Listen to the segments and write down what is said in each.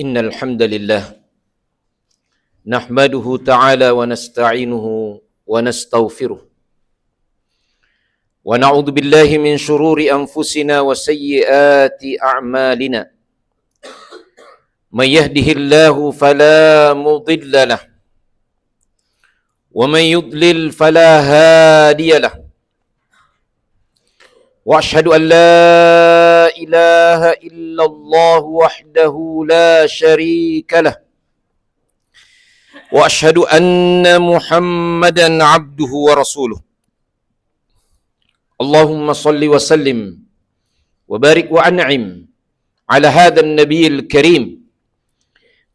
إن الحمد لله نحمده تعالى ونستعينه ونستغفره ونعوذ بالله من شرور أنفسنا وسيئات أعمالنا من يهده الله فلا مضل له ومن يضلل فلا هادي له وأشهد أن لا إله إلا الله وحده لا شريك له وأشهد أن محمدا عبده ورسوله اللهم صل وسلم وبارك وأنعم على هذا النبي الكريم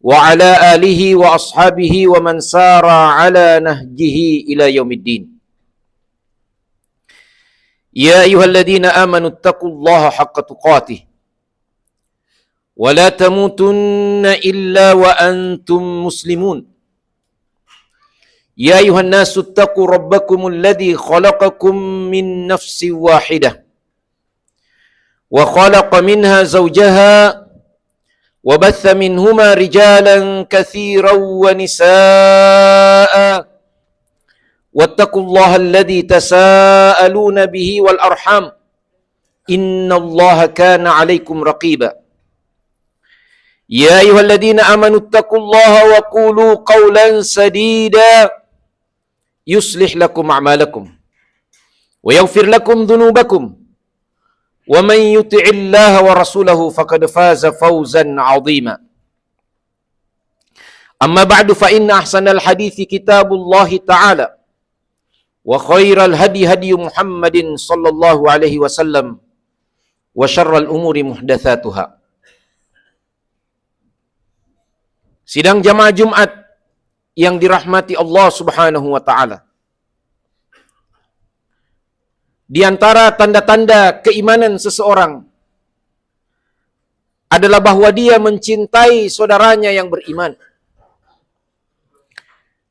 وعلى آله وأصحابه ومن سار على نهجه إلى يوم الدين يا أيها الذين آمنوا اتقوا الله حق تقاته ولا تموتن إلا وأنتم مسلمون يا أيها الناس اتقوا ربكم الذي خلقكم من نفس واحدة وخلق منها زوجها وبث منهما رجالا كثيرا ونساء واتقوا الله الذي تساءلون به والأرحام إن الله كان عليكم رقيبا يا أيها الذين آمنوا اتقوا الله وقولوا قولا سديدا يصلح لكم أعمالكم ويغفر لكم ذنوبكم ومن يطع الله ورسوله فقد فاز فوزا عظيما أما بعد فإن أحسن الحديث كتاب الله تعالى وخير الهدي هدي محمد صلى الله عليه وسلم وشر الأمور محدثاتها. Sidang jamaah Jumat yang dirahmati Allah Subhanahu wa taala. Di antara tanda-tanda keimanan seseorang adalah bahwa dia mencintai saudaranya yang beriman.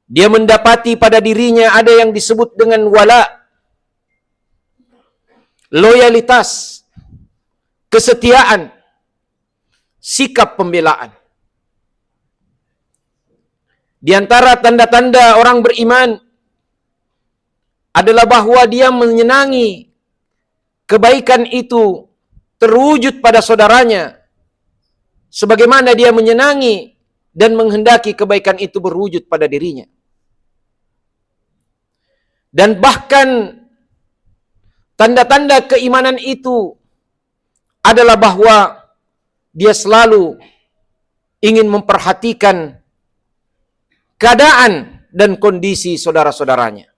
Dia mendapati pada dirinya ada yang disebut dengan wala, loyalitas, kesetiaan, sikap pembelaan. Di antara tanda-tanda orang beriman adalah bahwa dia menyenangi kebaikan itu terwujud pada saudaranya, sebagaimana dia menyenangi dan menghendaki kebaikan itu berwujud pada dirinya. Dan bahkan tanda-tanda keimanan itu adalah bahwa dia selalu ingin memperhatikan keadaan dan kondisi saudara-saudaranya.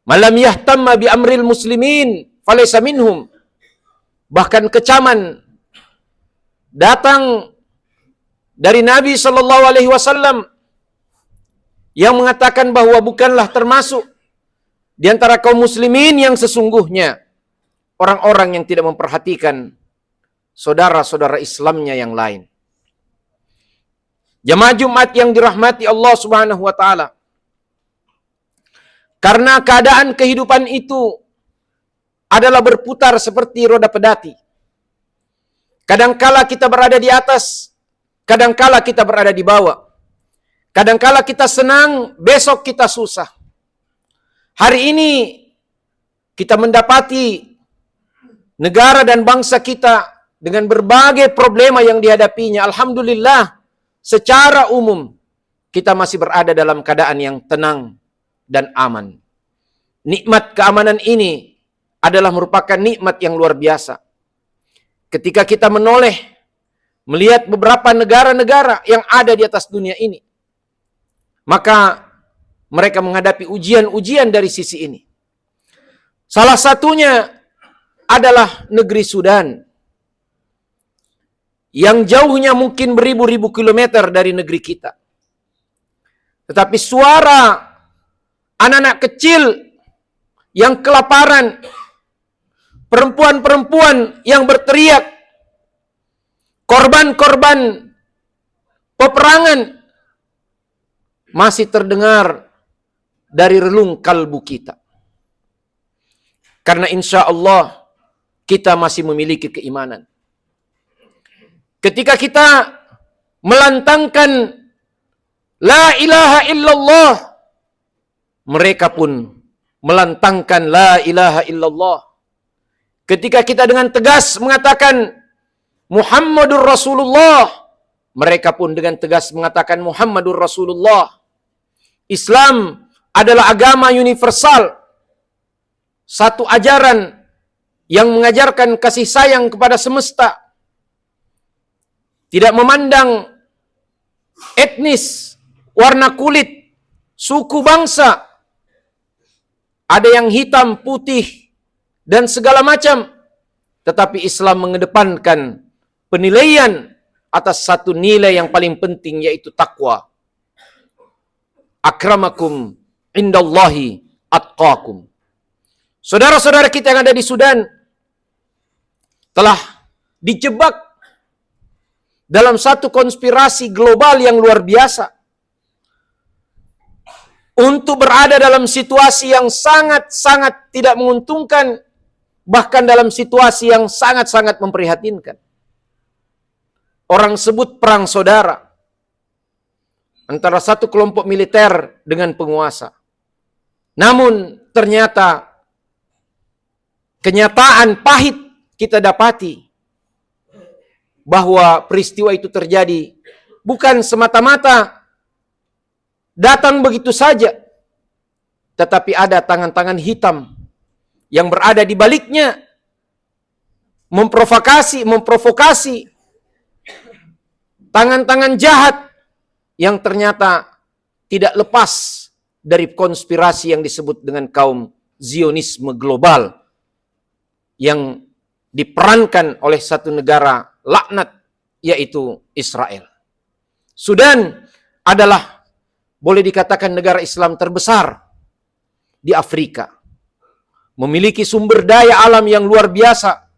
Malam yahtamma bi amril muslimin falaysa minhum. Bahkan kecaman datang dari Nabi SAW yang mengatakan bahwa bukanlah termasuk di antara kaum muslimin yang sesungguhnya orang-orang yang tidak memperhatikan saudara-saudara Islamnya yang lain. Jamaah Jumat yang dirahmati Allah Subhanahu wa taala. Karena keadaan kehidupan itu adalah berputar seperti roda pedati. Kadangkala kita berada di atas, kadangkala kita berada di bawah. Kadangkala kita senang, besok kita susah. Hari ini kita mendapati negara dan bangsa kita dengan berbagai problema yang dihadapinya. Alhamdulillah, secara umum kita masih berada dalam keadaan yang tenang dan aman. Nikmat keamanan ini adalah merupakan nikmat yang luar biasa. Ketika kita menoleh melihat beberapa negara-negara yang ada di atas dunia ini, maka mereka menghadapi ujian-ujian dari sisi ini. Salah satunya adalah negeri Sudan, yang jauhnya mungkin beribu-ribu kilometer dari negeri kita. Tetapi suara anak-anak kecil yang kelaparan, perempuan-perempuan yang berteriak, korban-korban peperangan masih terdengar dari relung kalbu kita. Karena insya Allah kita masih memiliki keimanan. Ketika kita melantangkan la ilaha illallah, mereka pun melantangkan la ilaha illallah. Ketika kita dengan tegas mengatakan Muhammadur Rasulullah, mereka pun dengan tegas mengatakan Muhammadur Rasulullah. Islam adalah agama universal, satu ajaran yang mengajarkan kasih sayang kepada semesta, tidak memandang etnis, warna kulit, suku bangsa, ada yang hitam, putih, dan segala macam. Tetapi Islam mengedepankan penilaian atas satu nilai yang paling penting, yaitu takwa. Akramakum indallahi atqakum. Saudara-saudara kita yang ada di Sudan telah dijebak dalam satu konspirasi global yang luar biasa untuk berada dalam situasi yang sangat-sangat tidak menguntungkan, bahkan dalam situasi yang sangat-sangat memprihatinkan. Orang sebut perang saudara antara satu kelompok militer dengan penguasa. Namun ternyata kenyataan pahit kita dapati bahwa peristiwa itu terjadi bukan semata-mata datang begitu saja, tetapi ada tangan-tangan hitam yang berada di baliknya, memprovokasi tangan-tangan jahat yang ternyata tidak lepas dari konspirasi yang disebut dengan kaum Zionisme global yang diperankan oleh satu negara laknat, yaitu Israel. Sudan adalah boleh dikatakan negara Islam terbesar di Afrika. Memiliki sumber daya alam yang luar biasa.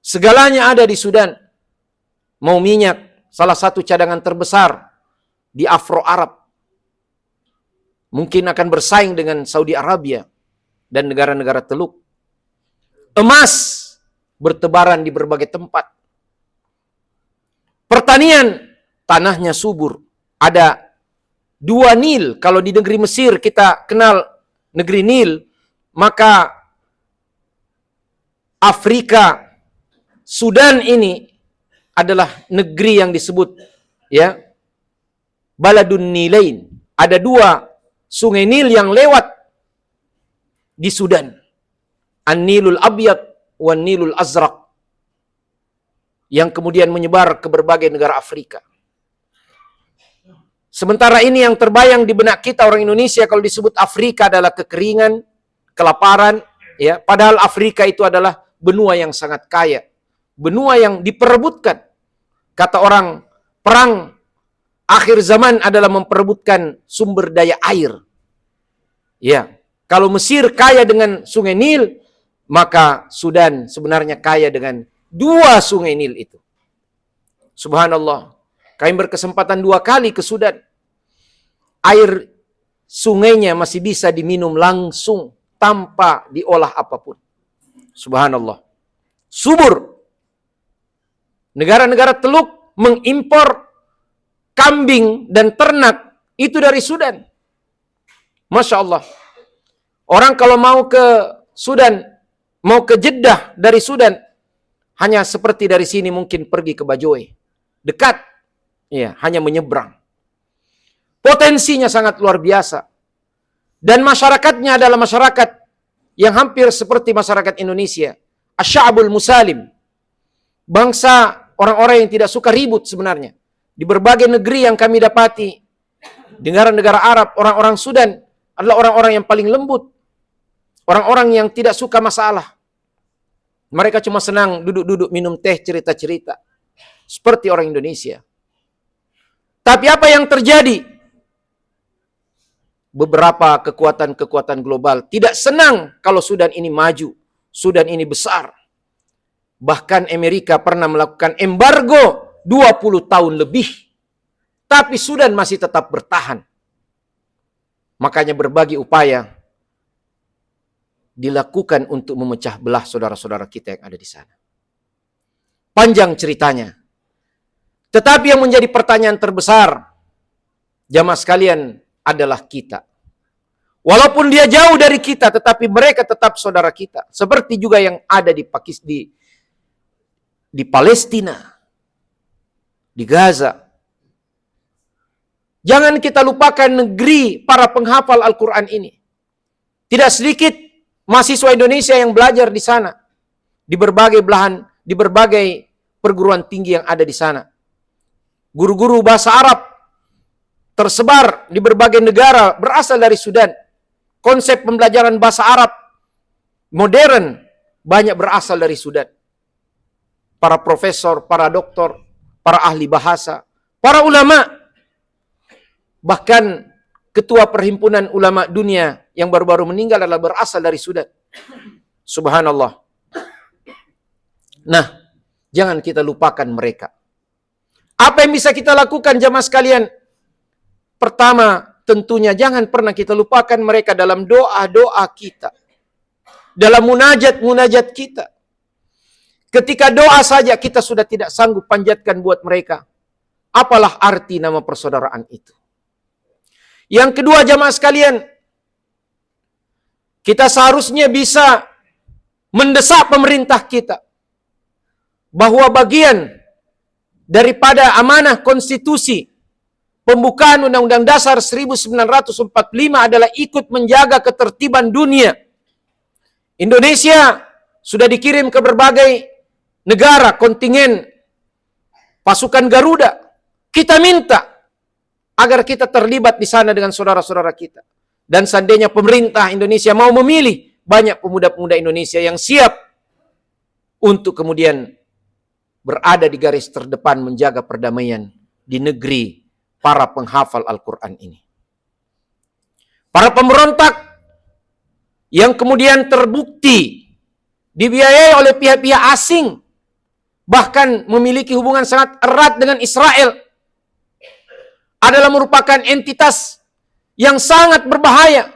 Segalanya ada di Sudan. Mau minyak, salah satu cadangan terbesar di Afro-Arab. Mungkin akan bersaing dengan Saudi Arabia dan negara-negara Teluk. Emas bertebaran di berbagai tempat. Pertanian, tanahnya subur. Ada 2 Nil. Kalau di negeri Mesir kita kenal negeri Nil, maka Afrika, Sudan ini adalah negeri yang disebut ya Baladun Nilain. Ada 2 sungai Nil yang lewat di Sudan. An-Nilul Abyad wan Nilul Azraq, yang kemudian menyebar ke berbagai negara Afrika. Sementara ini yang terbayang di benak kita orang Indonesia kalau disebut Afrika adalah kekeringan, kelaparan, ya. Padahal Afrika itu adalah benua yang sangat kaya, benua yang diperebutkan. Kata orang, perang akhir zaman adalah memperebutkan sumber daya air. Ya, kalau Mesir kaya dengan Sungai Nil, maka Sudan sebenarnya kaya dengan 2 sungai Nil itu. Subhanallah. Kami berkesempatan 2 kali ke Sudan. Air sungainya masih bisa diminum langsung tanpa diolah apapun. Subhanallah. Subur. Negara-negara Teluk mengimpor kambing dan ternak itu dari Sudan. Masya Allah. Orang kalau mau ke Sudan, mau ke Jeddah dari Sudan, hanya seperti dari sini mungkin pergi ke Bajoe. Dekat. Ya, hanya menyeberang. Potensinya sangat luar biasa. Dan masyarakatnya adalah masyarakat yang hampir seperti masyarakat Indonesia. Asy'abul musalim. Bangsa orang-orang yang tidak suka ribut sebenarnya. Di berbagai negeri yang kami dapati, negara-negara Arab, orang-orang Sudan adalah orang-orang yang paling lembut. Orang-orang yang tidak suka masalah. Mereka cuma senang duduk-duduk minum teh, cerita-cerita. Seperti orang Indonesia. Tapi apa yang terjadi? Beberapa kekuatan-kekuatan global tidak senang kalau Sudan ini maju. Sudan ini besar. Bahkan Amerika pernah melakukan embargo 20 tahun lebih. Tapi Sudan masih tetap bertahan. Makanya berbagai upaya dilakukan untuk memecah belah saudara-saudara kita yang ada di sana. Panjang ceritanya. Tetapi yang menjadi pertanyaan terbesar, jamaah sekalian, adalah kita. Walaupun dia jauh dari kita, tetapi mereka tetap saudara kita. Seperti juga yang ada di Palestina, di Gaza. Jangan kita lupakan negeri para penghafal Al-Quran ini. Tidak sedikit mahasiswa Indonesia yang belajar di sana, di berbagai belahan, di berbagai perguruan tinggi yang ada di sana. Guru-guru bahasa Arab tersebar di berbagai negara berasal dari Sudan. Konsep pembelajaran bahasa Arab modern banyak berasal dari Sudan. Para profesor, para doktor, para ahli bahasa, para ulama, bahkan ketua perhimpunan ulama dunia yang baru-baru meninggal adalah berasal dari Sudan. Subhanallah. Nah, jangan kita lupakan mereka. Apa yang bisa kita lakukan jamaah sekalian? Pertama, tentunya jangan pernah kita lupakan mereka dalam doa-doa kita. Dalam munajat-munajat kita. Ketika doa saja kita sudah tidak sanggup panjatkan buat mereka. Apalah arti nama persaudaraan itu? Yang kedua jamaah sekalian, kita seharusnya bisa mendesak pemerintah kita bahwa bagian daripada amanah konstitusi pembukaan Undang-Undang Dasar 1945 adalah ikut menjaga ketertiban dunia. Indonesia sudah dikirim ke berbagai negara, kontingen, pasukan Garuda. Kita minta agar kita terlibat di sana dengan saudara-saudara kita. Dan seandainya pemerintah Indonesia mau memilih, banyak pemuda-pemuda Indonesia yang siap untuk kemudian berada di garis terdepan menjaga perdamaian di negeri para penghafal Al-Quran ini. Para pemberontak yang kemudian terbukti dibiayai oleh pihak-pihak asing, bahkan memiliki hubungan sangat erat dengan Israel, adalah merupakan entitas yang sangat berbahaya.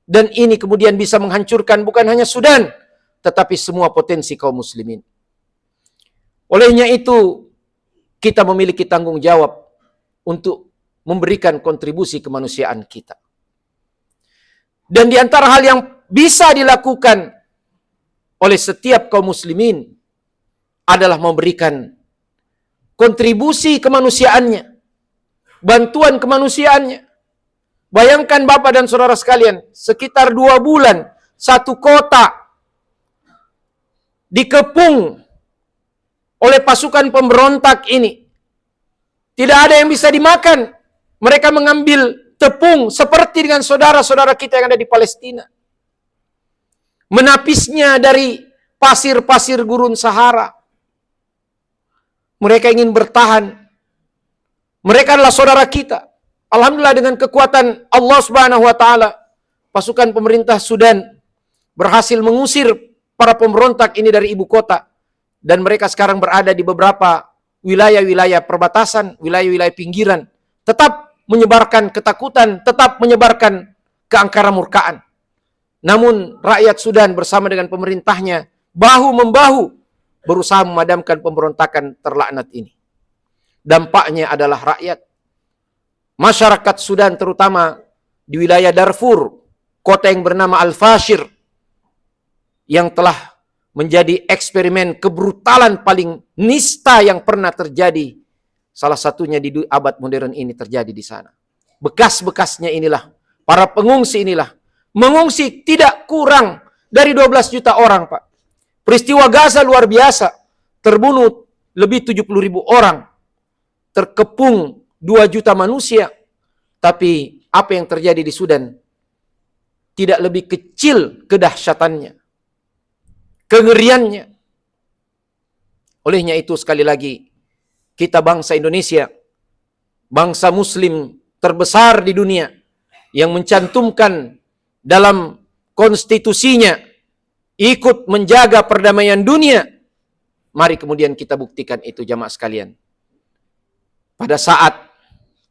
Dan ini kemudian bisa menghancurkan bukan hanya Sudan, tetapi semua potensi kaum muslimin. Olehnya itu, kita memiliki tanggung jawab untuk memberikan kontribusi kemanusiaan kita. Dan di antara hal yang bisa dilakukan oleh setiap kaum muslimin adalah memberikan kontribusi kemanusiaannya, bantuan kemanusiaannya. Bayangkan Bapak dan Saudara sekalian, sekitar 2 bulan, satu kota dikepung oleh pasukan pemberontak ini. Tidak ada yang bisa dimakan. Mereka mengambil tepung seperti dengan saudara-saudara kita yang ada di Palestina. Menapisnya dari pasir-pasir gurun Sahara. Mereka ingin bertahan. Mereka adalah saudara kita. Alhamdulillah dengan kekuatan Allah Subhanahu wa taala, pasukan pemerintah Sudan berhasil mengusir para pemberontak ini dari ibu kota, dan mereka sekarang berada di beberapa wilayah-wilayah perbatasan, wilayah-wilayah pinggiran, tetap menyebarkan ketakutan, tetap menyebarkan keangkara murkaan. Namun rakyat Sudan bersama dengan pemerintahnya bahu-membahu berusaha memadamkan pemberontakan terlaknat ini. Dampaknya adalah rakyat, masyarakat Sudan terutama di wilayah Darfur, kota yang bernama Al-Fashir, yang telah menjadi eksperimen kebrutalan paling nista yang pernah terjadi. Salah satunya di abad modern ini terjadi di sana. Bekas-bekasnya inilah, para pengungsi inilah, mengungsi tidak kurang dari 12 juta orang, Pak. Peristiwa Gaza luar biasa, terbunuh lebih 70.000 orang, terkepung 2 juta manusia. Tapi apa yang terjadi di Sudan tidak lebih kecil kedahsyatannya, kengeriannya. Olehnya itu sekali lagi, kita bangsa Indonesia, bangsa muslim terbesar di dunia, yang mencantumkan dalam konstitusinya ikut menjaga perdamaian dunia. Mari kemudian kita buktikan itu jamaah sekalian. Pada saat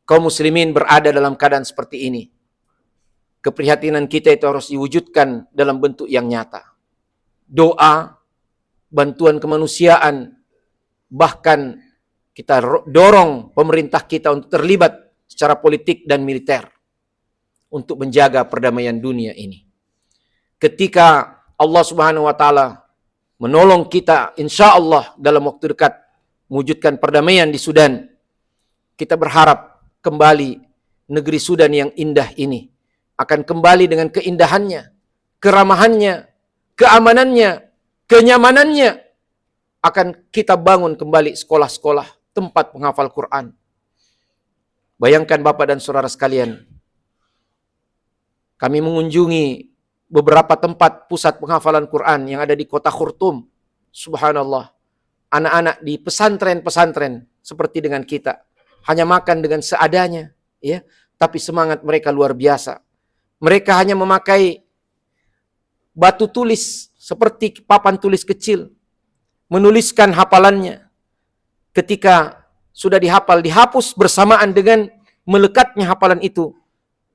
kaum muslimin berada dalam keadaan seperti ini, keprihatinan kita itu harus diwujudkan dalam bentuk yang nyata. Doa, bantuan kemanusiaan, bahkan kita dorong pemerintah kita untuk terlibat secara politik dan militer untuk menjaga perdamaian dunia ini. Ketika Allah Subhanahu wa taala menolong kita insya Allah dalam waktu dekat mewujudkan perdamaian di Sudan, kita berharap kembali negeri Sudan yang indah ini akan kembali dengan keindahannya, keramahannya, keamanannya, kenyamanannya. Akan kita bangun kembali sekolah-sekolah, tempat penghafal Quran. Bayangkan Bapak dan Saudara sekalian, kami mengunjungi beberapa tempat pusat penghafalan Quran yang ada di kota Khartoum. Subhanallah, anak-anak di pesantren-pesantren seperti dengan kita, hanya makan dengan seadanya, ya, tapi semangat mereka luar biasa. Mereka hanya memakai batu tulis seperti papan tulis kecil, menuliskan hafalannya. Ketika sudah dihafal, dihapus bersamaan dengan melekatnya hafalan itu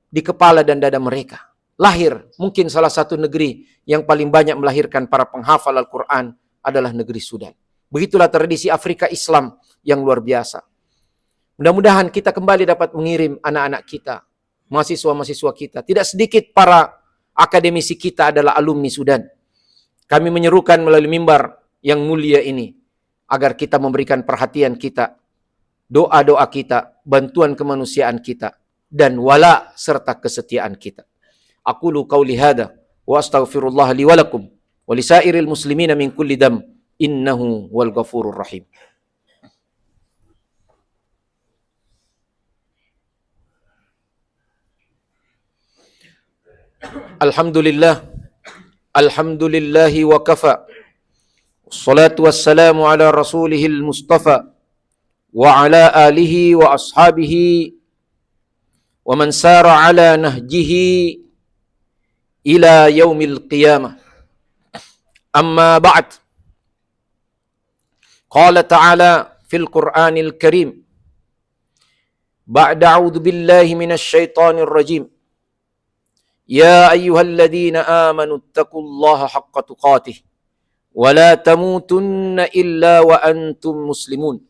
di kepala dan dada mereka. Lahir mungkin salah satu negeri yang paling banyak melahirkan para penghafal Al-Quran adalah negeri Sudan. Begitulah tradisi Afrika Islam yang luar biasa. Mudah-mudahan kita kembali dapat mengirim anak-anak kita, mahasiswa-mahasiswa kita. Tidak sedikit para akademisi kita adalah alumni Sudan. Kami menyerukan melalui mimbar yang mulia ini agar kita memberikan perhatian kita, doa-doa kita, bantuan kemanusiaan kita, dan wala serta kesetiaan kita. Aqulu qauli hadza wa astaghfirullah li wa lakum wa lisairil muslimina min kulli dam innahu wal ghafurur rahim. Alhamdulillah, alhamdulillahi wa kafa. Wassalatu wassalamu ala rasulihil mustafa wa ala alihi wa ashabihi wa man sara ala nahjihi ila yaumil qiyamah. Amma ba'd. Qala ta'ala fil Qur'anil Karim ba'da a'udzu billahi minasy syaithanir rajim. Ya ayyuhalladzina amanu taqullaha haqqa tuqatih wa la tamutunna illa wa antum muslimun.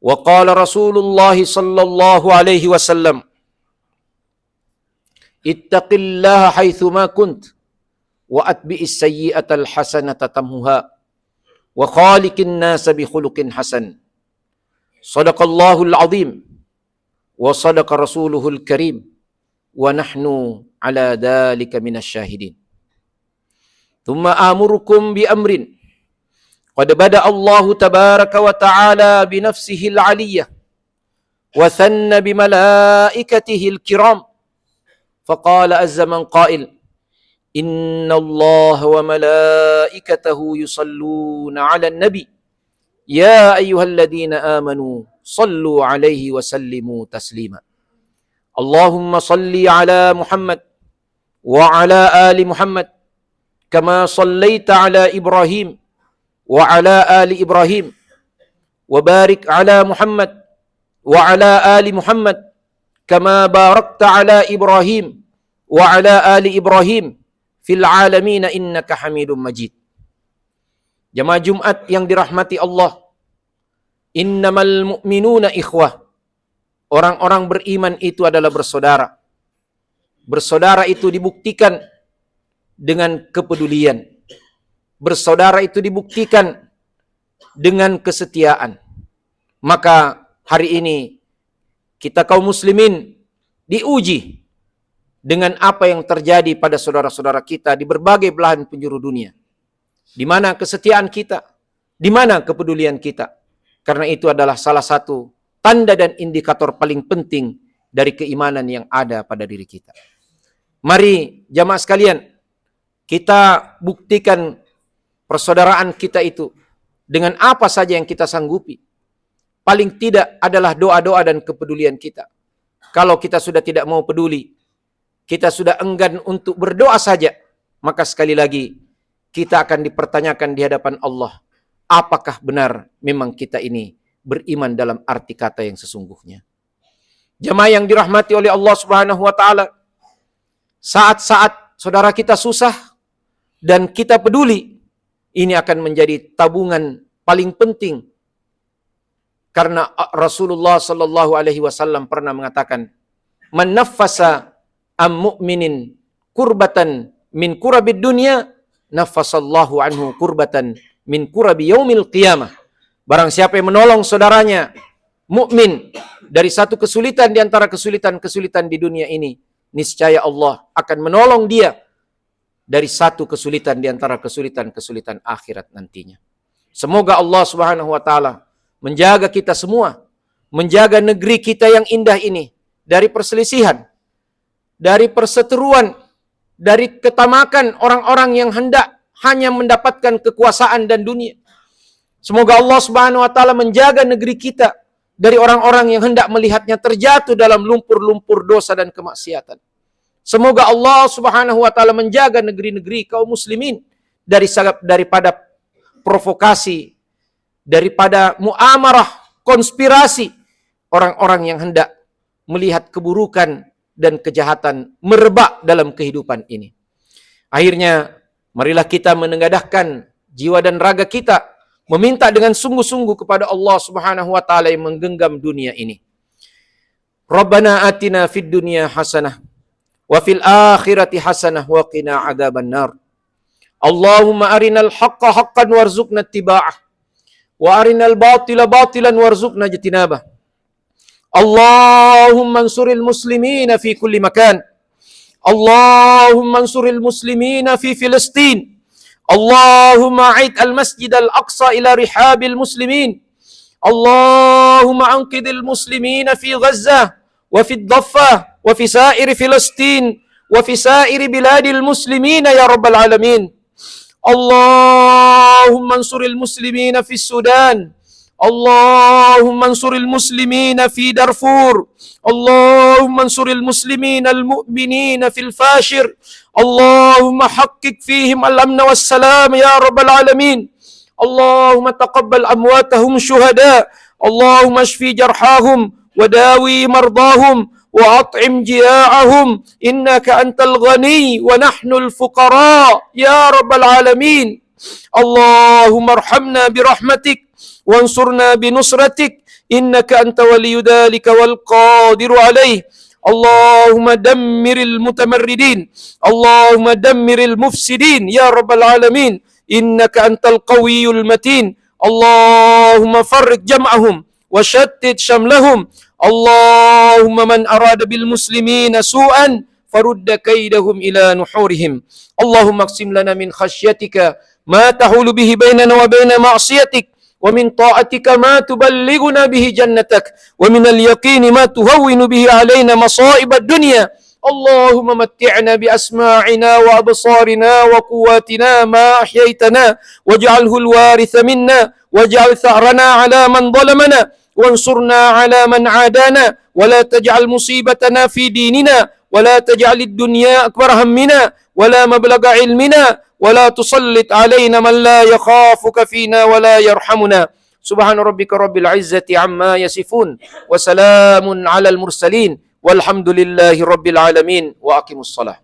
Wa qala Rasulullah sallallahu alaihi wasallam, ittaqillaha haitsu ma kunt wa atbi'is sayyi'atal hasanata tamhuha wa khaliqin nasa bi khuluqin hasan. Shadaqallahul azim wa sadaqa rasuluhul karim wa nahnu ala dhalika minasyahidin. Thumma amurukum bi amrin qad bada Allah tabaraka wa ta'ala bi nafsihi al-'aliyyah wa thanna bi malaikatihi al-kiram faqala azza man qail inna Allah wa malaikatahu yusalluna 'alan nabi ya ayyuhalladhina amanu sallu 'alaihi wa sallimu taslima. Allahumma salli 'ala Muhammad wa 'ala ali Muhammad kama sallaita 'ala Ibrahim wa 'ala ali Ibrahim wa barik 'ala Muhammad wa 'ala ali Muhammad kama barakta 'ala Ibrahim wa 'ala ali Ibrahim fil 'alamin innaka Hamidum Majid. Jamaah Jumat yang dirahmati Allah, innamal mu'minuna ikhwah. Orang-orang beriman itu adalah bersaudara. Bersaudara itu dibuktikan dengan kepedulian. Bersaudara itu dibuktikan dengan kesetiaan. Maka hari ini kita kaum muslimin diuji dengan apa yang terjadi pada saudara-saudara kita di berbagai belahan penjuru dunia. Di mana kesetiaan kita, di mana kepedulian kita. Karena itu adalah salah satu tanda dan indikator paling penting dari keimanan yang ada pada diri kita. Mari jamaah sekalian, kita buktikan persaudaraan kita itu dengan apa saja yang kita sanggupi. Paling tidak adalah doa-doa dan kepedulian kita. Kalau kita sudah tidak mau peduli, kita sudah enggan untuk berdoa saja, maka sekali lagi kita akan dipertanyakan di hadapan Allah. Apakah benar memang kita ini beriman dalam arti kata yang sesungguhnya? Jemaah yang dirahmati oleh Allah Subhanahu wa taala, saat-saat saudara kita susah dan kita peduli, ini akan menjadi tabungan paling penting Karena Rasulullah sallallahu alaihi wasallam pernah mengatakan, "Man naffasa am mu'minin kurbatan min kurabid dunya, naffasallahu anhu kurbatan min kurabi yaumil qiyamah." Barang siapa yang menolong saudaranya mukmin dari satu kesulitan di antara kesulitan-kesulitan di dunia ini, niscaya Allah akan menolong dia dari satu kesulitan di antara kesulitan-kesulitan akhirat nantinya. Semoga Allah Subhanahu wa taala menjaga kita semua, menjaga negeri kita yang indah ini dari perselisihan, dari perseteruan, dari ketamakan orang-orang yang hendak hanya mendapatkan kekuasaan dan dunia. Semoga Allah Subhanahu wa taala menjaga negeri kita dari orang-orang yang hendak melihatnya terjatuh dalam lumpur-lumpur dosa dan kemaksiatan. Semoga Allah Subhanahu wa taala menjaga negeri-negeri kaum muslimin daripada provokasi, daripada muamarah, konspirasi orang-orang yang hendak melihat keburukan dan kejahatan merebak dalam kehidupan ini. Akhirnya, marilah kita menengadahkan jiwa dan raga kita, meminta dengan sungguh-sungguh kepada Allah Subhanahu wa taala yang menggenggam dunia ini. Rabbana atina fid dunya hasanah wa fil akhirati hasanah wa qina adzabannar. Allahumma arinal haqqa haqqan warzuqna ittiba'ah wa arinal batila batilan warzuqna ijtinabah. Allahumma ansuril muslimina fi kulli makan. Allahumma ansuril muslimina fi Filistin. Allahumma a'id al-masjid al-aqsa ila rihabil muslimin. Allahumma anqidil muslimina fi Gaza wa fi ad-Daffah wa fi sa'iri Filistin wa fi sa'iri biladil muslimina ya rabbal alamin. Allahumma ansuril muslimina fi Sudan. Allahumma ansuril muslimina fi Darfur. Allahumma ansuril muslimina al-mu'minina fil Fashir. Allahumma haqqik fihim al-amna was-salam ya rabbal alamin. Allahumma taqabbal amwatahum syuhada. Allahumma shfi jarhahum wa dawi mardahum wa at'im jia'ahum innaka antal ghani wa nahnul fuqara ya rabbal alamin. Allahumma arhamna birahmatik wansurna binusratik innaka anta waliyyu dzalika wal qadiru alaih. Allahumma dammiril mutamarridin, Allahumma dammiril mufsidin ya rabbal alamin innaka antal qawiyyul matin. Allahumma farriq jam'ahum wa shattit shamlahum. Allahumma man arada bil muslimina su'an farudda kaidahum ila nuhurihim. Allahumma aqsim lana min khasyatika ma tahulu bihi bainana wa baina ma'siyatik wa min ta'atika ma tuballighuna bihi jannatak wa min al-yaqini ma tuhawwinu bihi alaina masa'ib ad-dunya. Allahumma matti'na bi asma'ina wa absarina wa quwwatina ma ahyaytana waj'alhu al-waritha minna waj'al tha'rana 'ala man zalamana وانصرنا على من عادانا ولا تجعل مصيبتنا في ديننا ولا تجعل الدنيا أكبر همنا ولا مبلغ علمنا ولا تسلط علينا من لا يخافك فينا ولا يرحمنا. سبحان ربك رب العزة عما يصفون وسلام على المرسلين والحمد لله رب العالمين وأقم الصلاة.